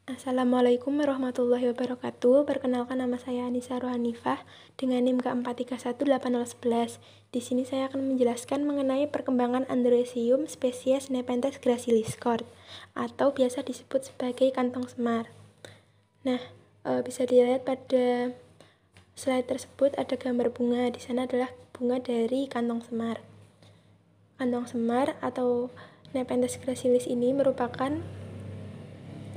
Assalamualaikum warahmatullahi wabarakatuh. Perkenalkan, nama saya Anissa Rohanifah dengan NIM K43180111. Di sini saya akan menjelaskan mengenai perkembangan Androecium spesies Nepenthes gracilis Cort atau biasa disebut sebagai kantong semar. Nah, bisa dilihat pada slide tersebut ada gambar bunga. Di sana adalah bunga dari kantong semar. Kantong semar atau Nepenthes gracilis ini merupakan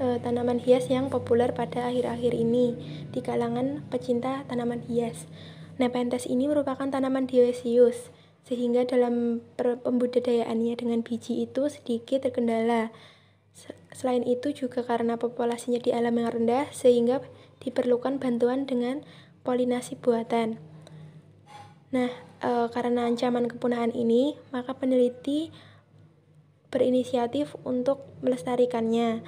tanaman hias yang populer pada akhir-akhir ini di kalangan pecinta tanaman hias. Nepenthes ini merupakan tanaman dioecious, sehingga dalam pembudidayaannya dengan biji itu sedikit terkendala. Selain itu juga karena populasinya di alam yang rendah, sehingga diperlukan bantuan dengan polinasi buatan. Nah, karena ancaman kepunahan ini, maka peneliti berinisiatif untuk melestarikannya.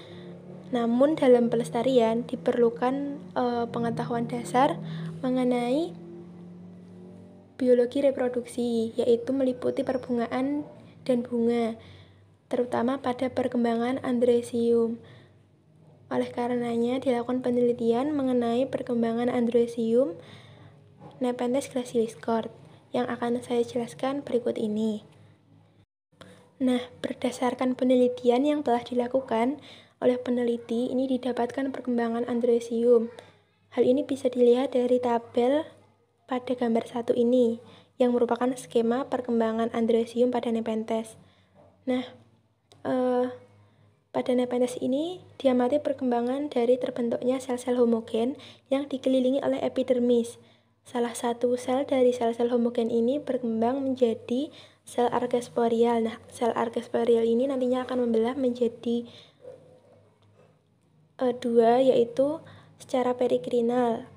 Namun dalam pelestarian diperlukan pengetahuan dasar mengenai biologi reproduksi, yaitu meliputi perbungaan dan bunga, terutama pada perkembangan Androecium. Oleh karenanya dilakukan penelitian mengenai perkembangan Androecium Nepenthes gracilis Cort yang akan saya jelaskan berikut ini. Nah, berdasarkan penelitian yang telah dilakukan oleh peneliti, ini didapatkan perkembangan Androecium. Hal ini bisa dilihat dari tabel pada gambar 1 ini, yang merupakan skema perkembangan Androecium pada Nepenthes. Nah, pada Nepenthes ini diamati perkembangan dari terbentuknya sel-sel homogen yang dikelilingi oleh epidermis. Salah satu sel dari sel-sel homogen ini berkembang menjadi sel archaeosporial. Nah, sel archaeosporial ini nantinya akan membelah menjadi dua, yaitu secara periklinal,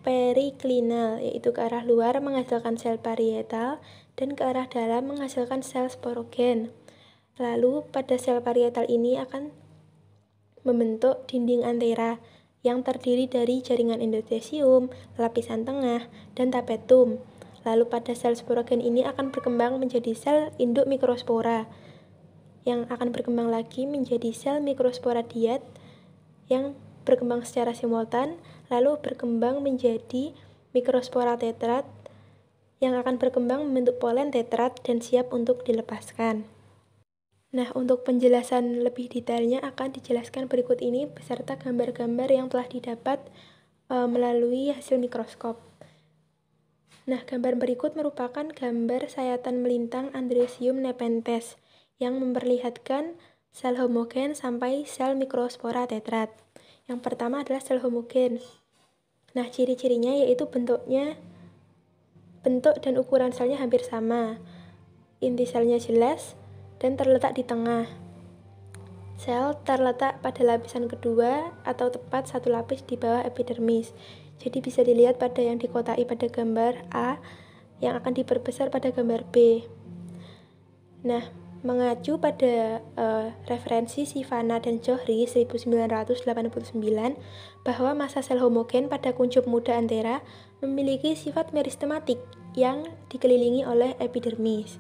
yaitu ke arah luar menghasilkan sel parietal dan ke arah dalam menghasilkan sel sporogen. Lalu pada sel parietal ini akan membentuk dinding antera yang terdiri dari jaringan endotesium, lapisan tengah, dan tapetum. Lalu pada sel sporogen ini akan berkembang menjadi sel induk mikrospora yang akan berkembang lagi menjadi sel mikrospora diat yang berkembang secara simultan, lalu berkembang menjadi mikrospora tetrat yang akan berkembang membentuk polen tetrat dan siap untuk dilepaskan. Nah, untuk penjelasan lebih detailnya akan dijelaskan berikut ini beserta gambar-gambar yang telah didapat melalui hasil mikroskop. Nah, gambar berikut merupakan gambar sayatan melintang Androecium nepenthes yang memperlihatkan sel homogen sampai sel mikrospora tetrat. Yang pertama adalah sel homogen. Nah, ciri-cirinya yaitu bentuk dan ukuran selnya hampir sama. Inti selnya jelas dan terletak di tengah. Sel terletak pada lapisan kedua atau tepat satu lapis di bawah epidermis. Jadi bisa dilihat pada yang dikotai pada gambar A yang akan diperbesar pada gambar B. Nah, mengacu pada referensi Sivana dan Johri 1989 bahwa massa sel homogen pada kuncup muda antera memiliki sifat meristematik yang dikelilingi oleh epidermis.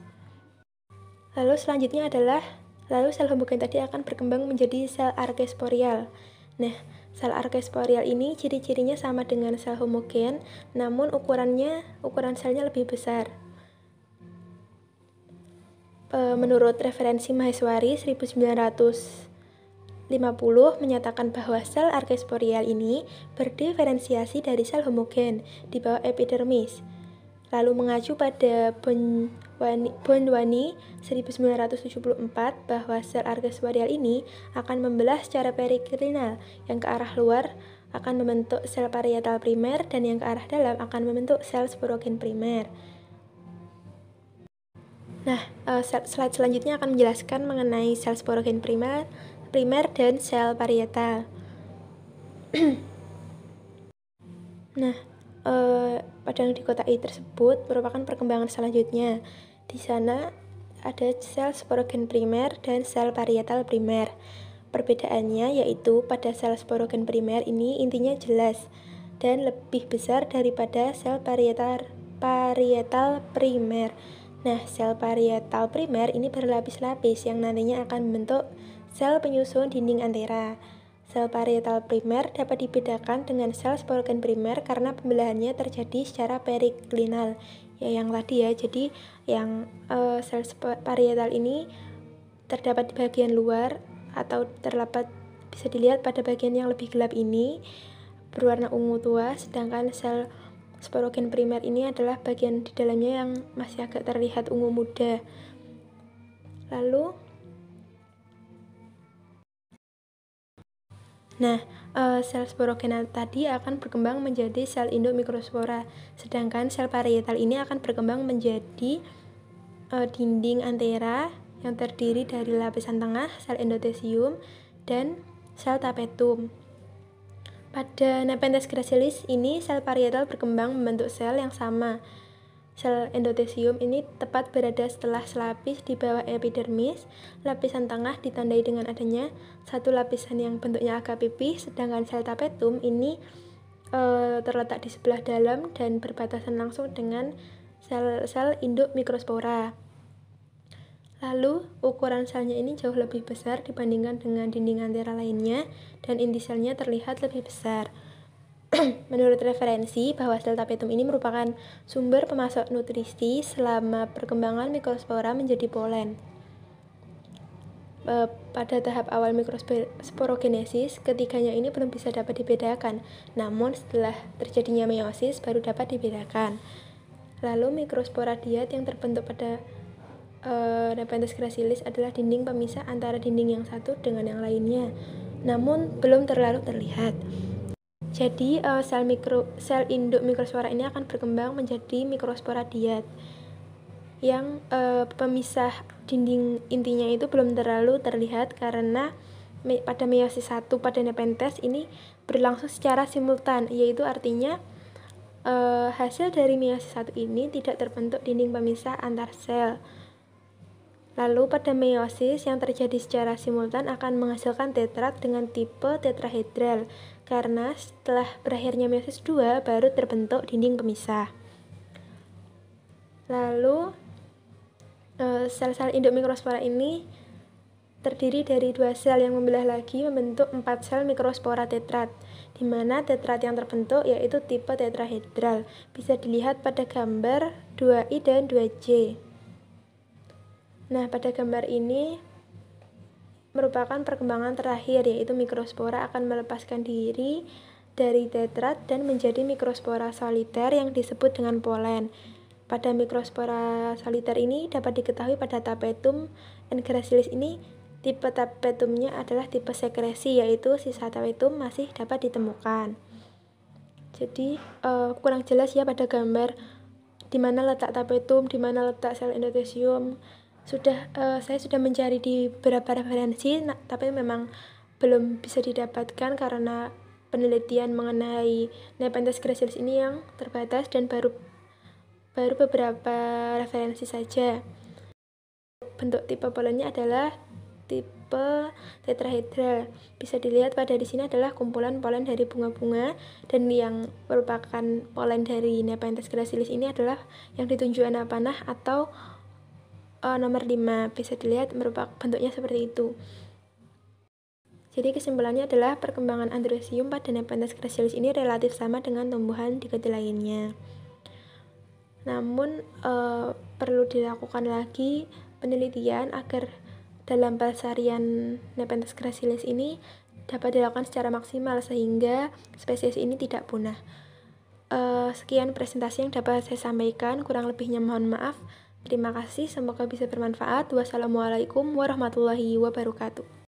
Lalu selanjutnya adalah sel homogen tadi akan berkembang menjadi sel archaeosporial. Nah, sel archaeosporial ini ciri-cirinya sama dengan sel homogen, namun ukuran selnya lebih besar. Menurut referensi Maheswari 1950 menyatakan bahwa sel archaeosporial ini berdiferensiasi dari sel homogen di bawah epidermis. Lalu mengacu pada Bondwani 1974 bahwa sel archaeosporial ini akan membelah secara periklinal, yang ke arah luar akan membentuk sel parietal primer dan yang ke arah dalam akan membentuk sel sporogen primer. Nah, slide selanjutnya akan menjelaskan mengenai sel sporogen primer dan sel parietal. Nah, pada yang dikotai tersebut merupakan perkembangan selanjutnya. Di sana ada sel sporogen primer dan sel parietal primer. Perbedaannya yaitu pada sel sporogen primer ini intinya jelas dan lebih besar daripada sel parietal primer. Nah, sel parietal primer ini berlapis-lapis yang nantinya akan membentuk sel penyusun dinding antera. sel parietal primer dapat dibedakan dengan sel sporogen primer karena pembelahannya terjadi secara periklinal. Ya yang tadi ya, jadi yang sel parietal ini terdapat di bagian luar atau terdapat bisa dilihat pada bagian yang lebih gelap ini berwarna ungu tua, sedangkan sel sporogen primer ini adalah bagian di dalamnya yang masih agak terlihat ungu muda. Lalu sel sporogen tadi akan berkembang menjadi sel induk mikrospora, sedangkan sel parietal ini akan berkembang menjadi dinding antera yang terdiri dari lapisan tengah, sel endotesium, dan sel tapetum. Pada Nepenthes gracilis ini, sel parietal berkembang membentuk sel yang sama. Sel endotesium ini tepat berada setelah selapis di bawah epidermis. Lapisan tengah ditandai dengan adanya satu lapisan yang bentuknya agak pipih, sedangkan sel tapetum ini terletak di sebelah dalam dan berbatasan langsung dengan sel-sel induk mikrospora. Lalu, ukuran selnya ini jauh lebih besar dibandingkan dengan dinding antera lainnya, dan inti selnya terlihat lebih besar. Menurut referensi, bahwa sel tapetum ini merupakan sumber pemasok nutrisi selama perkembangan mikrospora menjadi polen. Pada tahap awal mikrosporogenesis, ketiganya ini belum bisa dapat dibedakan, namun setelah terjadinya meiosis baru dapat dibedakan. Lalu mikrospora diat yang terbentuk pada Nepenthes gracilis adalah dinding pemisah antara dinding yang satu dengan yang lainnya, namun belum terlalu terlihat. Jadi sel induk mikrospora ini akan berkembang menjadi mikrospora diat yang pemisah dinding intinya itu belum terlalu terlihat karena pada meiosis 1 pada Nepenthes ini berlangsung secara simultan, yaitu artinya hasil dari meiosis 1 ini tidak terbentuk dinding pemisah antar sel. Lalu pada meiosis yang terjadi secara simultan akan menghasilkan tetrat dengan tipe tetrahedral, karena setelah berakhirnya meiosis 2 baru terbentuk dinding pemisah. Lalu sel-sel induk mikrospora ini terdiri dari 2 sel yang membelah lagi membentuk 4 sel mikrospora tetrat, di mana tetrat yang terbentuk yaitu tipe tetrahedral. Bisa dilihat pada gambar 2i dan 2j. Nah, pada gambar ini merupakan perkembangan terakhir, yaitu mikrospora akan melepaskan diri dari tetrat dan menjadi mikrospora soliter yang disebut dengan polen. Pada mikrospora soliter ini dapat diketahui pada tapetum and gracilis ini tipe tapetumnya adalah tipe sekresi, yaitu sisa tapetum masih dapat ditemukan. Jadi kurang jelas ya pada gambar di mana letak tapetum, di mana letak sel endotesium. Saya sudah mencari di beberapa referensi, tapi memang belum bisa didapatkan karena penelitian mengenai Nepenthes gracilis ini yang terbatas dan baru beberapa referensi saja. Bentuk tipe polennya adalah tipe tetrahedral. Bisa dilihat pada di sini adalah kumpulan polen dari bunga-bunga, dan yang merupakan polen dari Nepenthes gracilis ini adalah yang ditunjuk anak panah atau nomor 5. Bisa dilihat merupakan bentuknya seperti itu. Jadi kesimpulannya adalah perkembangan androsium pada Nepenthes gracilis ini relatif sama dengan tumbuhan diketi lainnya. Namun perlu dilakukan lagi penelitian agar dalam pelestarian Nepenthes gracilis ini dapat dilakukan secara maksimal sehingga spesies ini tidak punah. Sekian presentasi yang dapat saya sampaikan, kurang lebihnya mohon maaf. Terima kasih, semoga bisa bermanfaat. Wassalamualaikum warahmatullahi wabarakatuh.